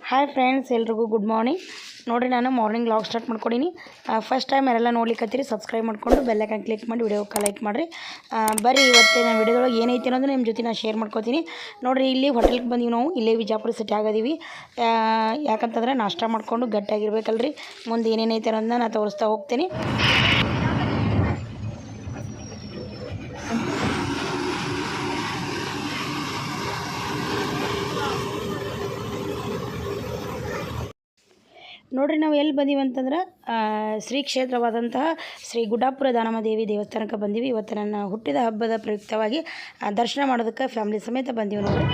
Hi friends, ಎಲ್ರಿಗೂ good morning. ನೋಡಿರಿ, ನಾನು ಮಾರ್ನಿಂಗ್ ವ್ಲಾಗ್ ಸ್ಟಾರ್ಟ್ ಮಾಡ್ಕೊಡೀನಿ. ಫಸ್ಟ್ ಟೈಮ್ ಯಾರೆಲ್ಲ ನೋಡ್ಲಿಕ್ಕತ್ತೀರಿ ಸಬ್ಸ್ಕ್ರೈಬ್ ಮಾಡ್ಕೊಂಡು ಬೆಲ್ಲೈಕನ್ ಕ್ಲಿಕ್ ಮಾಡಿ ವಿಡಿಯೋಕ್ಕೆ ಲೈಕ್ ಮಾಡಿರಿ. ಬರೀ ಇವತ್ತಿನ ವಿಡಿಯೋದೊಳಗೆ ಏನೈತಿ ಅನ್ನೋದು ನಿಮ್ಮ ಜೊತೆ ನಾನು ಶೇರ್ ಮಾಡ್ಕೊತೀನಿ. ನೋಡಿರಿ, ಇಲ್ಲಿ ಹೋಟೆಲ್ಗೆ ಬಂದೀವಿ ನಾವು. ಇಲ್ಲೇ ವಿಜಾಪುರ ಸಿಟಿ ಆಗದೀವಿ. ಯಾಕಂತಂದ್ರೆ ನಾಷ್ಟ ಮಾಡ್ಕೊಂಡು ಗಟ್ಟಿಯಾಗಿರ್ಬೇಕಲ್ರಿ. ಮುಂದೆ ಏನೇನೈತೆ ಅನ್ನೋದನ್ನ ನಾನು ತೋರಿಸ್ತಾ ಹೋಗ್ತೀನಿ. ನೋಡಿರಿ, ನಾವು ಎಲ್ಲಿ ಬಂದೀವಿ ಅಂತಂದ್ರೆ ಶ್ರೀ ಕ್ಷೇತ್ರವಾದಂತಹ ಶ್ರೀ ಗುಡ್ಡಾಪುರ ದಾನಮ್ಮ ದೇವಿ ದೇವಸ್ಥಾನಕ್ಕೆ ಬಂದೀವಿ. ಇವತ್ತು ನನ್ನ ಹುಟ್ಟಿದ ಹಬ್ಬದ ಪ್ರಯುಕ್ತವಾಗಿ ದರ್ಶನ ಮಾಡೋದಕ್ಕೆ ಫ್ಯಾಮಿಲಿ ಸಮೇತ ಬಂದೀವಿ ನೋಡಿರಿ.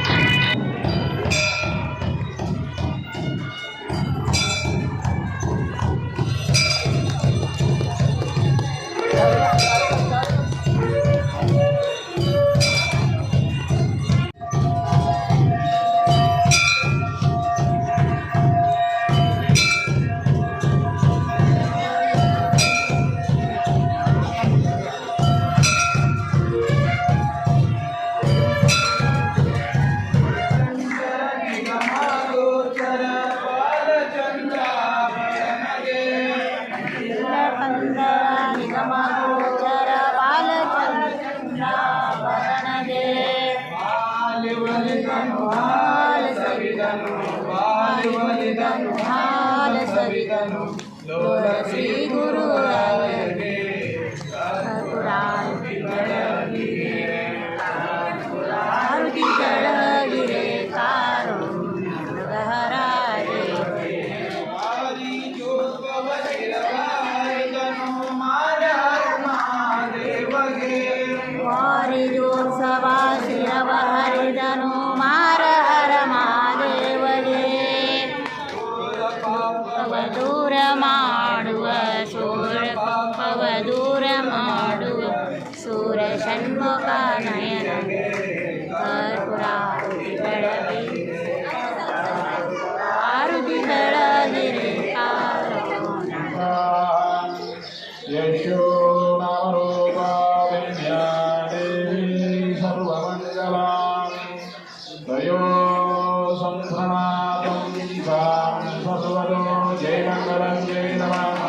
ಶ್ರೀ ಗುರು ದೂರ ಮಾಡುವ ಸೂರ ಷಣ್ಮುಖ ನಯನ ಆರುತಿ ಬೆಳಗಿರೆ ಯಶೋ ಸರ್ವಮಂಗಲ ದಯೋ ಸಂಭ್ರಮಾತಂ ಸರ್ವದೋ ಜಯ ಮಂಗಲಂ ಜಯ ನಮಃ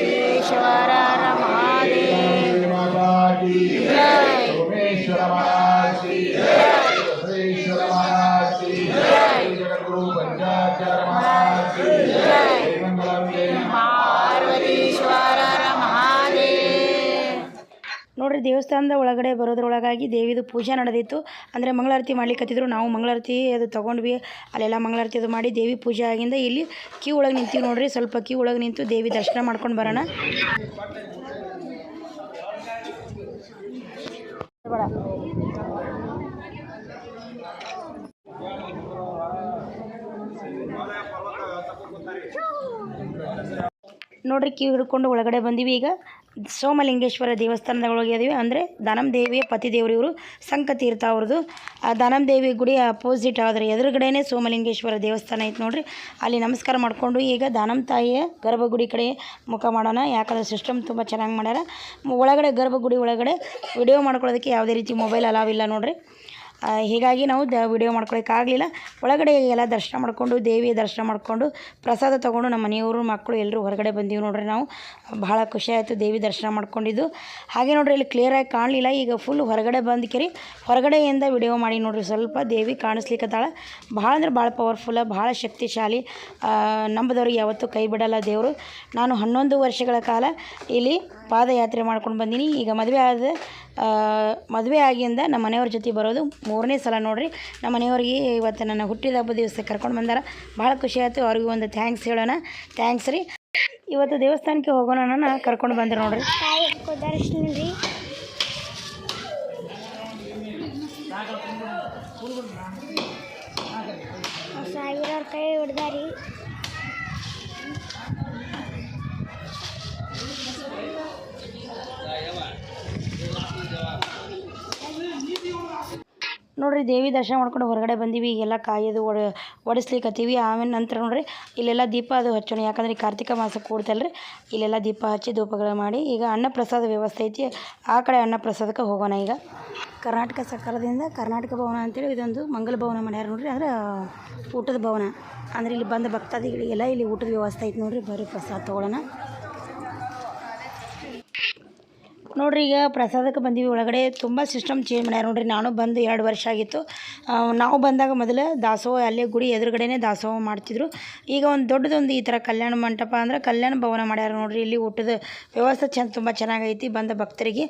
ಈಶ್ವರ ರಮಾದೇವ ಮಾತಾ ಕಿ ಜಯ ಸೋಮೇಶ್ವರ ಮಹಾರಾಜ್ ಕಿ ಜಯ ಶ್ರೀಶ್ವರ ಮಹಾರಾಜ್ ಕಿ ಜಯ ಜಗದ್ಗುರು ಪಂಚಾಚಾರ್ಯ ಮಹಾರಾಜ್ ಕಿ ಜಯ ಮಂಗಲಂ ಜಯ ಪಾರ್ವತೀಶ್ವರ ನೋಡ್ರಿ, ದೇವಸ್ಥಾನದ ಒಳಗಡೆ ಬರೋದ್ರೊಳಗಾಗಿ ದೇವಿದು ಪೂಜೆ ನಡೆದಿತ್ತು. ಅಂದರೆ ಮಂಗಳಾರತಿ ಮಾಡ್ಲಿಕ್ಕತ್ತಿದ್ರು. ನಾವು ಮಂಗಳಾರತಿ ಅದು ತೊಗೊಂಡ್ವಿ. ಅಲ್ಲೆಲ್ಲ ಮಂಗಳಾರತಿ ಅದು ಮಾಡಿ ದೇವಿ ಪೂಜೆ ಆಗಿಂದ ಇಲ್ಲಿ ಕ್ಯೂ ಒಳಗೆ ನಿಂತೀವಿ ನೋಡ್ರಿ. ಸ್ವಲ್ಪ ಕ್ಯೂ ಒಳಗೆ ನಿಂತು ದೇವಿ ದರ್ಶನ ಮಾಡ್ಕೊಂಡು ಬರೋಣ. ನೋಡ್ರಿ, ಕ್ಯೂ ಹಿಡ್ಕೊಂಡು ಒಳಗಡೆ ಬಂದೀವಿ. ಈಗ ಸೋಮಲಿಂಗೇಶ್ವರ ದೇವಸ್ಥಾನದ ಒಳಗೆ ಇದೀವಿ. ಅಂದರೆ ದಾನಮ್ಮ ದೇವಿಯ ಪತಿದೇವರು ಇವರು, ಸಂಕತೀರ್ಥ ಅವ್ರದ್ದು. ಆ ದಾನಮ್ಮ ದೇವಿ ಗುಡಿ ಅಪೋಸಿಟ್ ಆದರೆ ಎದುರುಗಡೆನೇ ಸೋಮಲಿಂಗೇಶ್ವರ ದೇವಸ್ಥಾನ ಐತೆ ನೋಡ್ರಿ. ಅಲ್ಲಿ ನಮಸ್ಕಾರ ಮಾಡಿಕೊಂಡು ಈಗ ದಾನಮ್ಮ ತಾಯಿಯ ಗರ್ಭಗುಡಿ ಕಡೆ ಮುಖ ಮಾಡೋಣ. ಯಾಕಂದರೆ ಸಿಸ್ಟಮ್ ತುಂಬ ಚೆನ್ನಾಗಿ ಮಾಡ್ಯಾರ. ಒಳಗಡೆ ಗರ್ಭಗುಡಿ ಒಳಗಡೆ ವಿಡಿಯೋ ಮಾಡ್ಕೊಳ್ಳೋದಕ್ಕೆ ಯಾವುದೇ ರೀತಿ ಮೊಬೈಲ್ ಅಲಾವ್ ಇಲ್ಲ ನೋಡ್ರಿ. ಹೀಗಾಗಿ ನಾವು ವಿಡಿಯೋ ಮಾಡ್ಕೊಳ್ಳೋಕ್ಕಾಗಲಿಲ್ಲ. ಒಳಗಡೆ ಎಲ್ಲ ದರ್ಶನ ಮಾಡಿಕೊಂಡು ದೇವಿಯ ದರ್ಶನ ಮಾಡಿಕೊಂಡು ಪ್ರಸಾದ ತೊಗೊಂಡು ನಮ್ಮ ಮನೆಯವರು ಮಕ್ಕಳು ಎಲ್ಲರೂ ಹೊರಗಡೆ ಬಂದೀವಿ ನೋಡ್ರಿ. ನಾವು ಭಾಳ ಖುಷಿ ಆಯಿತು ದೇವಿ ದರ್ಶನ ಮಾಡ್ಕೊಂಡಿದ್ದು. ಹಾಗೆ ನೋಡ್ರಿ, ಇಲ್ಲಿ ಕ್ಲಿಯರಾಗಿ ಕಾಣಲಿಲ್ಲ. ಈಗ ಫುಲ್ ಹೊರಗಡೆ ಬಂದ್ಕೇರಿ ಹೊರಗಡೆಯಿಂದ ವಿಡಿಯೋ ಮಾಡಿ ನೋಡ್ರಿ. ಸ್ವಲ್ಪ ದೇವಿ ಕಾಣಿಸ್ಲಿಕ್ಕತ್ತಾಳ. ಭಾಳ ಅಂದ್ರೆ ಭಾಳ ಪವರ್ಫುಲ್ಲ, ಭಾಳ ಶಕ್ತಿಶಾಲಿ. ನಂಬದವ್ರಿಗೆ ಯಾವತ್ತೂ ಕೈ ಬಿಡಲ್ಲ ದೇವರು. ನಾನು 11 ವರ್ಷಗಳ ಕಾಲ ಇಲ್ಲಿ ಪಾದಯಾತ್ರೆ ಮಾಡ್ಕೊಂಡು ಬಂದೀನಿ. ಈಗ ಮದುವೆ ಆಗಿಂದ ನಮ್ಮ ಮನೆಯವ್ರ ಜೊತೆ ಬರೋದು 3ನೇ ಸಲ ನೋಡ್ರಿ. ನಮ್ಮ ಮನೆಯವ್ರಿಗೆ ಇವತ್ತು ನನ್ನ ಹುಟ್ಟಿದ ಹಬ್ಬ ದಿವಸ ಕರ್ಕೊಂಡು ಬಂದಾರ. ಭಾಳ ಖುಷಿ ಆಯಿತು. ಅವ್ರಿಗೂ ಒಂದು ಥ್ಯಾಂಕ್ಸ್ ಹೇಳೋಣ. ಥ್ಯಾಂಕ್ಸ್ ರೀ. ಇವತ್ತು ದೇವಸ್ಥಾನಕ್ಕೆ ಹೋಗೋಣ ಕರ್ಕೊಂಡು ಬಂದ್ರೆ ನೋಡ್ರಿ. ದರ್ಶನ ರೀ. ಸಾವಿರಾರು ಕೈ ಹಿಡ್ದಾರಿ. ನೋಡಿರಿ ದೇವಿ ದರ್ಶನ ಮಾಡ್ಕೊಂಡು ಹೊರಗಡೆ ಬಂದೀವಿ. ಈಗೆಲ್ಲ ಕಾಯೋದು ಒಡಿಸ್ಲಿಕ್ಕತ್ತೀವಿ. ಆಮೇಲೆ ನಂತರ ನೋಡಿರಿ ಇಲ್ಲೆಲ್ಲ ದೀಪ ಅದು ಹಚ್ಚೋಣ, ಯಾಕಂದರೆ ಕಾರ್ತಿಕ ಮಾಸ ಕೂಡ್ತಲ್ರಿ. ಇಲ್ಲೆಲ್ಲ ದೀಪ ಹಚ್ಚಿ ಧೂಪಗಳು ಮಾಡಿ ಈಗ ಅನ್ನ ಪ್ರಸಾದ ವ್ಯವಸ್ಥೆ ಐತಿ, ಆ ಕಡೆ ಅನ್ನ ಪ್ರಸಾದಕ್ಕೆ ಹೋಗೋಣ. ಈಗ ಕರ್ನಾಟಕ ಸರ್ಕಾರದಿಂದ ಕರ್ನಾಟಕ ಭವನ ಅಂತೇಳಿ ಇದೊಂದು ಮಂಗಲ ಭವನ ಮಾಡ್ಯಾರ ನೋಡಿರಿ, ಅಂದರೆ ಊಟದ ಭವನ. ಅಂದರೆ ಇಲ್ಲಿ ಬಂದ ಭಕ್ತಾದಿಗಳಿಗೆಲ್ಲ ಇಲ್ಲಿ ಊಟದ ವ್ಯವಸ್ಥೆ ಐತಿ ನೋಡಿರಿ. ಬರೀ ಪ್ರಸಾದ ತೊಗೊಳ್ಳೋಣ ನೋಡಿರಿ. ಈಗ ಪ್ರಸಾದಕ್ಕೆ ಬಂದೀವಿ. ಒಳಗಡೆ ತುಂಬ ಸಿಸ್ಟಮ್ ಚೇಂಜ್ ಮಾಡ್ಯಾರ ನೋಡಿರಿ. ನಾನು ಬಂದು 2 ವರ್ಷ ಆಗಿತ್ತು. ನಾವು ಬಂದಾಗ ಮೊದಲು ದಾಸೋಹ ಅಲ್ಲೇ ಗುಡಿ ಎದುರುಗಡೆನೇ ದಾಸೋಹ ಮಾಡ್ತಿದ್ರು. ಈಗ ಒಂದು ದೊಡ್ಡದೊಂದು ಈ ಥರ ಕಲ್ಯಾಣ ಮಂಟಪ ಅಂದರೆ ಕಲ್ಯಾಣ ಭವನ ಮಾಡ್ಯಾರ ನೋಡಿರಿ. ಇಲ್ಲಿ ಊಟದ ವ್ಯವಸ್ಥೆ ತುಂಬ ಚೆನ್ನಾಗೈತಿ. ಬಂದ ಭಕ್ತರಿಗೆ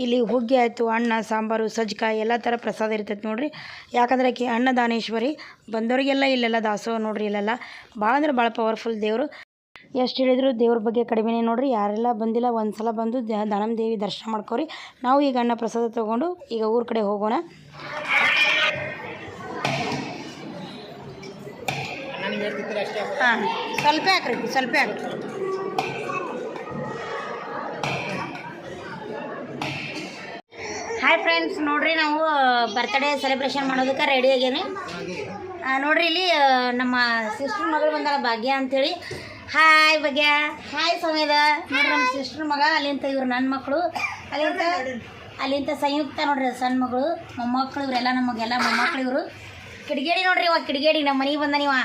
ಇಲ್ಲಿ ಹುಗ್ಗಿ ಆಯಿತು, ಅನ್ನ ಸಾಂಬಾರು ಸಜ್ಜಿಕಾಯಿ ಎಲ್ಲ ಥರ ಪ್ರಸಾದ ಇರ್ತೈತೆ ನೋಡಿರಿ. ಯಾಕಂದ್ರೆ ಅನ್ನದಾನೇಶ್ವರಿ ಬಂದವರಿಗೆಲ್ಲ ಇಲ್ಲೆಲ್ಲ ದಾಸೋಹ ನೋಡಿರಿ. ಇಲ್ಲೆಲ್ಲ ಭಾಳ ಅಂದ್ರೆ ಭಾಳ ಪವರ್ಫುಲ್ ದೇವರು. ಎಷ್ಟು ಹೇಳಿದ್ರು ದೇವ್ರ ಬಗ್ಗೆ ಕಡಿಮೆನೇ ನೋಡಿರಿ. ಯಾರೆಲ್ಲ ಬಂದಿಲ್ಲ ಒಂದು ಸಲ ಬಂದು ದಾನಮ್ಮ ದೇವಿ ದರ್ಶನ ಮಾಡ್ಕೋರಿ. ನಾವು ಈಗ ಅನ್ನ ಪ್ರಸಾದ ತೊಗೊಂಡು ಈಗ ಊರ ಕಡೆ ಹೋಗೋಣ. ಹಾಂ, ಸ್ವಲ್ಪ ಹಾಕ್ರಿ, ಸ್ವಲ್ಪ ಹಾಕ್ರಿ. ಹಾಯ್ ಫ್ರೆಂಡ್ಸ್, ನೋಡಿರಿ ನಾವು ಬರ್ತ್ಡೇ ಸೆಲೆಬ್ರೇಷನ್ ಮಾಡೋದಕ್ಕೆ ರೆಡಿ ಆಗೇನಿ ನೋಡಿರಿ. ಇಲ್ಲಿ ನಮ್ಮ ಸಿಸ್ಟರ್ ಮಗಳು ಬಂದಾರ ಭಾಗ್ಯ ಅಂಥೇಳಿ. ಹಾಯ್ ಭಾಗ್ಯ. ಹಾಯ್ ಸಮೇದ. ನೋಡ್ರಿ ನಮ್ಮ ಸಿಸ್ಟರ್ ಮಗ, ಅಲ್ಲಿಂದ ಇವ್ರು ನನ್ನ ಮಕ್ಕಳು, ಅಲ್ಲಿಂದ ಸಂಯುಕ್ತ ನೋಡ್ರಿ ಸಣ್ಣ ಮಗಳು, ಮೊಮ್ಮಕ್ಕಳು ಇವರೆಲ್ಲ, ನಮಗೆಲ್ಲ ಮೊಮ್ಮಕ್ಕಳು ಇವರು. ಕಿಡಿಗೇಡಿ ನೋಡ್ರಿ, ಇವಾಗ ಕಿಡಿಗೇಡಿ ನಮ್ಮ ಮನೆಗೆ ಬಂದ. ನೀವು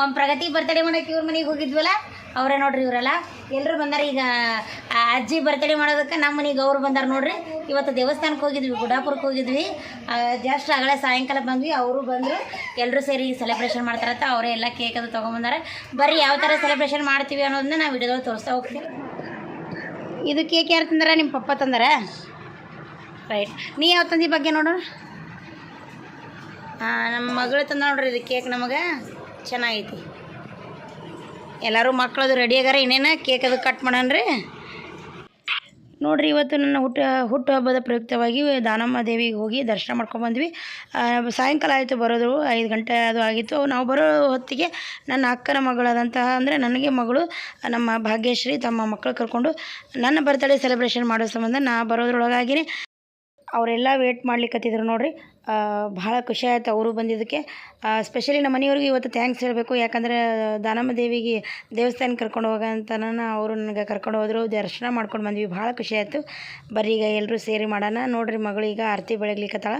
ಒಂದು ಪ್ರಗತಿ ಬರ್ತಡೇ ಮಾಡೋಕೆ ಇವ್ರ ಮನೆಗೆ ಹೋಗಿದ್ವಲ್ಲ, ಅವರೇ ನೋಡ್ರಿ. ಇವರೆಲ್ಲ ಎಲ್ಲರೂ ಬಂದಾರ. ಈಗ ಅಜ್ಜಿ ಬರ್ತಡೇ ಮಾಡೋದಕ್ಕೆ ನಮ್ಮ ಮನೆಗೆ ಅವ್ರು ಬಂದಾರ ನೋಡ್ರಿ. ಇವತ್ತು ದೇವಸ್ಥಾನಕ್ಕೆ ಹೋಗಿದ್ವಿ, ಗುಡ್ಡಾಪುರಕ್ಕೆ ಹೋಗಿದ್ವಿ. ಜಸ್ಟ್ ಆಗಲೇ ಸಾಯಂಕಾಲ ಬಂದ್ವಿ. ಅವರು ಬಂದರು, ಎಲ್ಲರೂ ಸೇರಿ ಸೆಲೆಬ್ರೇಷನ್ ಮಾಡ್ತಾರಂತ. ಅವರೇ ಎಲ್ಲ ಕೇಕ್ ಅದು ತೊಗೊಂಬಂದಾರೆ. ಬರ್ರಿ ಯಾವ ಥರ ಸೆಲೆಬ್ರೇಷನ್ ಮಾಡ್ತೀವಿ ಅನ್ನೋದನ್ನ ನಾವು ವಿಡಿಯೋದಲ್ಲಿ ತೋರಿಸ್ತಾ ಹೋಗ್ತೀವಿ. ಇದು ಕೇಕ್ ಯಾರು ತಂದಾರ? ನಿಮ್ಮ ಪಪ್ಪ ತಂದಾರ. ರೈಟ್. ನೀ ಯಾವ ತಂದಿ ಬಗ್ಗೆ ನೋಡೋಣ. ನಮ್ಮ ಮಗಳು ತಂದ ನೋಡ್ರಿ ಇದು ಕೇಕ್. ನಮಗೆ ಚೆನ್ನಾಗೈತಿ. ಎಲ್ಲರೂ ಮಕ್ಕಳದು ರೆಡಿ ಆಗ್ಯಾರ. ಇನ್ನೇನು ಕೇಕ್ ಅದು ಕಟ್ ಮಾಡೋಣ ನೋಡಿರಿ. ಇವತ್ತು ನನ್ನ ಹುಟ್ಟುಹಬ್ಬದ ಪ್ರಯುಕ್ತವಾಗಿ ದಾನಮ್ಮ ದೇವಿಗೆ ಹೋಗಿ ದರ್ಶನ ಮಾಡ್ಕೊಂಡ್ಬಂದ್ವಿ. ಸಾಯಂಕಾಲ ಆಯಿತು ಬರೋದು, 5 ಗಂಟೆ ಅದು ಆಗಿತ್ತು. ನಾವು ಬರೋ ಹೊತ್ತಿಗೆ ನನ್ನ ಅಕ್ಕನ ಮಗಳಾದಂತಹ, ಅಂದರೆ ನನಗೆ ಮಗಳು ನಮ್ಮ ಭಾಗ್ಯಶ್ರೀ ತಮ್ಮ ಮಕ್ಕಳು ಕರ್ಕೊಂಡು ನನ್ನ ಬರ್ತ್ಡೇ ಸೆಲೆಬ್ರೇಷನ್ ಮಾಡೋ ಸಂಬಂಧ ನಾ ಬರೋದ್ರೊಳಗಾಗಿನೇ ಅವರೆಲ್ಲ ವೇಟ್ ಮಾಡ್ಲಿಕ್ಕತ್ತಿದ್ರು ನೋಡಿರಿ. ಭಾಳ ಖುಷಿ ಆಯಿತು ಅವರು ಬಂದಿದ್ದಕ್ಕೆ. ಸ್ಪೆಷಲಿ ನಮ್ಮ ಮನೆಯವ್ರಿಗೆ ಇವತ್ತು ಥ್ಯಾಂಕ್ಸ್ ಹೇಳಬೇಕು. ಯಾಕಂದರೆ ದಾನಮ್ಮ ದೇವಿಗೆ ದೇವಸ್ಥಾನಕ್ಕೆ ಕರ್ಕೊಂಡು ಹೋಗೋಂತ ಅವರು ನನಗೆ ಕರ್ಕೊಂಡು ಹೋದರು. ದರ್ಶನ ಮಾಡ್ಕೊಂಡು ಬಂದ್ವಿ. ಭಾಳ ಖುಷಿ ಆಯಿತು. ಬರ್ರಿ ಈಗ ಎಲ್ಲರೂ ಸೇರಿ ಮಾಡೋಣ ನೋಡಿರಿ. ಮಗಳು ಈಗ ಆರತಿ ಬೆಳಗ್ಲಿಕ್ಕತ್ತಾಳ.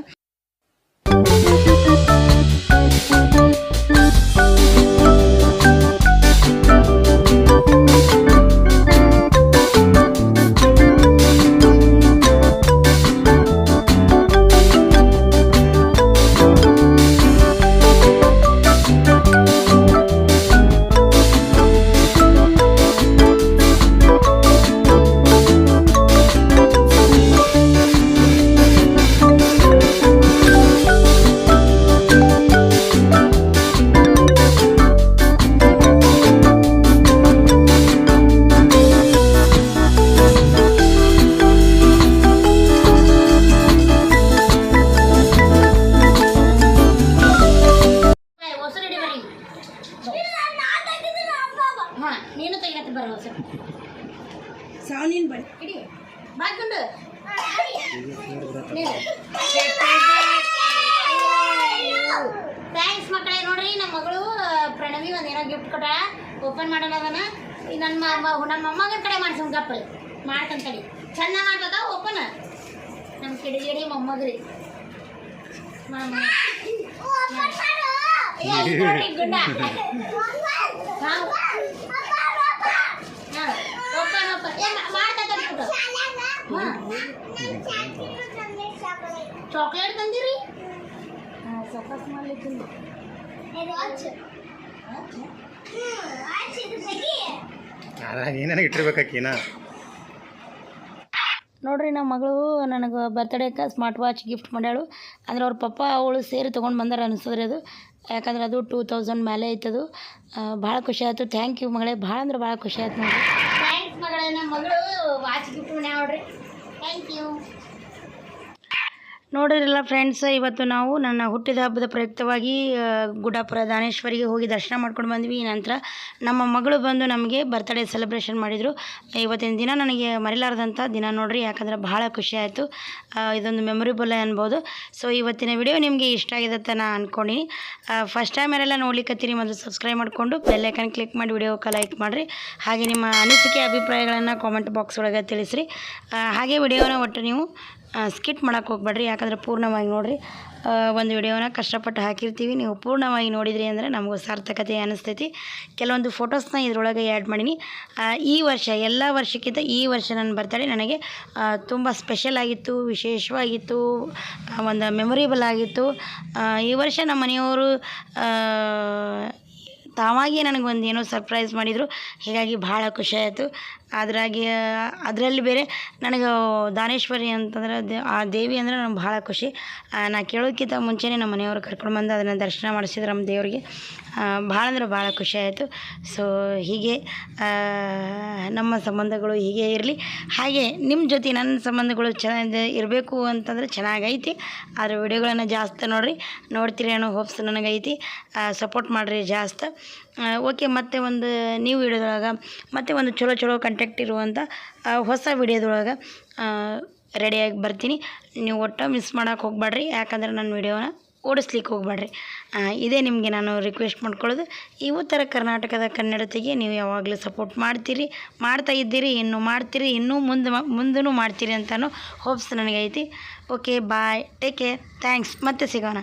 ಥ್ಯಾಂಕ್ಸ್ ಮಕ್ಕಳೇ. ನೋಡ್ರಿ ನಮ್ಮ ಮಗಳು ಪ್ರಣವಿ ಒಂದೇನೋ ಗಿಫ್ಟ್ ಕೊಟ್ಟ, ಓಪನ್ ಮಾಡೋಣ. ಅದನ್ನ ನಮ್ಮ ಮೊಮ್ಮಗನ ಕಡೆ ಮಾಡ್ಸೋಣ. ಗಪ್ಪಲ್ ಮಾಡ್ಕೊಂತಡಿ, ಚಂದ ಮಾಡ್ತದ ಓಪನ್. ನಮ್ಮ ಕಿಡಿಗೇಡಿ ಮೊಮ್ಮಗ್ರಿ ಗುಡ್ಡ. ಓಪನ್ ಓಪನ್ ಮಾಡ್ತಾ ಚಾಕ್ಲೇಟ್ ತಂದಿರಿ. ಸಫಾಸ್ ಮಾಡ್ಲಿಕ್ಕೆ ಇಟ್ಟಿರ್ಬೇಕಾಕಿನ ನೋಡ್ರಿ. ನಮ್ಮ ಮಗಳು ನನಗೆ ಬರ್ತಡೇಕ್ಕೆ ಸ್ಮಾರ್ಟ್ ವಾಚ್ ಗಿಫ್ಟ್ ಮಾಡ್ಯಾಳು. ಅಂದ್ರೆ ಅವ್ರ ಪಪ್ಪ ಅವಳು ಸೇರಿ ತೊಗೊಂಡು ಬಂದಾರ ಅನಿಸಿದ್ರಿ ಅದು. ಯಾಕಂದ್ರೆ ಅದು 2000 ಮೇಲೆ ಐತದು. ಭಾಳ ಖುಷಿ ಆಯಿತು. ಥ್ಯಾಂಕ್ ಯು ಮಗಳೇ. ಭಾಳ ಅಂದ್ರೆ ಭಾಳ ಖುಷಿ ಆಯ್ತು ನೋಡ್ರಿ. ಥ್ಯಾಂಕ್ಸ್ ಮಗಳೇ. ನಮ್ಮ ಮಗಳು ವಾಚ್ ಗಿಫ್ಟ್ ಮಾಡ್ಯಾಳ ನೋಡ್ರಿ. Thank you. ನೋಡಿರಲ್ಲ ಫ್ರೆಂಡ್ಸ್, ಇವತ್ತು ನಾವು ನನ್ನ ಹುಟ್ಟಿದ ಹಬ್ಬದ ಪ್ರಯುಕ್ತವಾಗಿ ಗುಡ್ಡಾಪುರ ದಾನೇಶ್ವರಿಗೆ ಹೋಗಿ ದರ್ಶನ ಮಾಡ್ಕೊಂಡು ಬಂದ್ವಿ. ನಂತರ ನಮ್ಮ ಮಗಳು ಬಂದು ನಮಗೆ ಬರ್ತ್ಡೇ ಸೆಲೆಬ್ರೇಷನ್ ಮಾಡಿದರು. ಇವತ್ತಿನ ದಿನ ನನಗೆ ಮರೆಯಲಾರದಂಥ ದಿನ ನೋಡ್ರಿ, ಯಾಕಂದರೆ ಬಹಳ ಖುಷಿ ಆಯಿತು. ಇದೊಂದು ಮೆಮೊರೇಬಲ್ ಅನ್ಬೋದು. ಸೊ ಇವತ್ತಿನ ವಿಡಿಯೋ ನಿಮಗೆ ಇಷ್ಟ ಆಗಿದೆ ಅಂತ ನಾನು ಅಂದ್ಕೊಂಡಿನಿ. ಫಸ್ಟ್ ಟೈಮ್ ಯಾರೆಲ್ಲ ನೋಡ್ಲಿಕ್ಕತ್ತೀರಿ ಮೊದಲು ಸಬ್ಸ್ಕ್ರೈಬ್ ಮಾಡಿಕೊಂಡು ಬೆಲ್ಲೈಕನ್ ಕ್ಲಿಕ್ ಮಾಡಿ ವಿಡಿಯೋಕ್ಕೆ ಲೈಕ್ ಮಾಡಿರಿ. ಹಾಗೆ ನಿಮ್ಮ ಅನಿಸಿಕೆ ಅಭಿಪ್ರಾಯಗಳನ್ನು ಕಾಮೆಂಟ್ ಬಾಕ್ಸ್ ಒಳಗೆ ತಿಳಿಸ್ರಿ. ಹಾಗೆ ವಿಡಿಯೋನ ಒಟ್ಟು ನೀವು ಸ್ಕಿಟ್ ಮಾಡೋಕ್ಕೆ ಹೋಗ್ಬೇಡ್ರಿ, ಯಾಕಂದರೆ ಪೂರ್ಣವಾಗಿ ನೋಡಿರಿ. ಒಂದು ವಿಡಿಯೋನ ಕಷ್ಟಪಟ್ಟು ಹಾಕಿರ್ತೀವಿ, ನೀವು ಪೂರ್ಣವಾಗಿ ನೋಡಿದ್ರಿ ಅಂದರೆ ನಮಗೂ ಸಾರ್ಥಕತೆ ಅನ್ನಿಸ್ತೈತಿ. ಕೆಲವೊಂದು ಫೋಟೋಸ್ನ ಇದರೊಳಗೆ ಆ್ಯಡ್ ಮಾಡೀನಿ. ಈ ವರ್ಷ ಎಲ್ಲ ವರ್ಷಕ್ಕಿಂತ ಈ ವರ್ಷ ನನ್ನ ಬರ್ತಡೇ ನನಗೆ ತುಂಬ ಸ್ಪೆಷಲ್ ಆಗಿತ್ತು, ವಿಶೇಷವಾಗಿತ್ತು, ಒಂದು ಮೆಮೊರೇಬಲ್ ಆಗಿತ್ತು. ಈ ವರ್ಷ ನಮ್ಮ ಮನೆಯವರು ತಾವಾಗಿ ನನಗೊಂದು ಏನೋ ಸರ್ಪ್ರೈಸ್ ಮಾಡಿದರು. ಹೀಗಾಗಿ ಭಾಳ ಖುಷಿಯಾಯಿತು. ಅದರಲ್ಲಿ ಬೇರೆ ನನಗೆ ದಾನೇಶ್ವರಿ ಅಂತಂದ್ರೆ ಆ ದೇವಿ ಅಂದರೆ ನನಗೆ ಭಾಳ ಖುಷಿ. ನಾ ಕೇಳೋಕ್ಕಿಂತ ಮುಂಚೆನೇ ನಮ್ಮ ಮನೆಯವರು ಕರ್ಕೊಂಡು ಬಂದು ಅದನ್ನು ದರ್ಶನ ಮಾಡಿಸಿದ್ರು ನಮ್ಮ ದೇವರಿಗೆ. ಭಾಳ ಅಂದ್ರೆ ಭಾಳ ಖುಷಿಯಾಯಿತು. ಸೊ ಹೀಗೆ ನಮ್ಮ ಸಂಬಂಧಗಳು ಹೀಗೆ ಇರಲಿ. ಹಾಗೆ ನಿಮ್ಮ ಜೊತೆ ನನ್ನ ಸಂಬಂಧಗಳು ಚೆನ್ನಾಗಿ ಇರಬೇಕು ಅಂತಂದರೆ ಚೆನ್ನಾಗೈತಿ. ಆದರೆ ವಿಡಿಯೋಗಳನ್ನು ಜಾಸ್ತಿ ನೋಡ್ತೀರಿ ಅನ್ನೋ ಹೋಪ್ಸ್ ನನಗೈತಿ. ಸಪೋರ್ಟ್ ಮಾಡಿರಿ ಜಾಸ್ತಿ. ಓಕೆ, ಮತ್ತೆ ಒಂದು ನ್ಯೂ ವಿಡಿಯೋದೊಳಗೆ ಮತ್ತೆ ಒಂದು ಚಲೋ ಕಂಟೆಂಟ್ ಇರುವಂಥ ಹೊಸ ವಿಡಿಯೋದೊಳಗೆ ರೆಡಿಯಾಗಿ ಬರ್ತೀನಿ. ನೀವು ಒಟ್ಟು ಮಿಸ್ ಮಾಡೋಕೆ ಹೋಗ್ಬೇಡ್ರಿ, ಯಾಕಂದರೆ ನನ್ನ ವಿಡಿಯೋನ ಓಡಿಸ್ಲಿಕ್ಕೆ ಹೋಗ್ಬೇಡ್ರಿ. ಇದೇ ನಿಮಗೆ ನಾನು ರಿಕ್ವೆಸ್ಟ್ ಮಾಡ್ಕೊಳ್ಳೋದು. ಈ ಉತ್ತರ ಕರ್ನಾಟಕದ ಕನ್ನಡತೆಗೆ ನೀವು ಯಾವಾಗಲೂ ಸಪೋರ್ಟ್ ಮಾಡ್ತಾ ಇದ್ದೀರಿ, ಇನ್ನೂ ಮಾಡ್ತೀರಿ, ಇನ್ನೂ ಮುಂದೂ ಮಾಡ್ತೀರಿ ಅಂತಲೂ ಹೋಪ್ಸ್ ನನಗೈತಿ. ಓಕೆ, ಬಾಯ್, ಟೇಕ್ ಕೇರ್, ಥ್ಯಾಂಕ್ಸ್. ಮತ್ತೆ ಸಿಗೋಣ.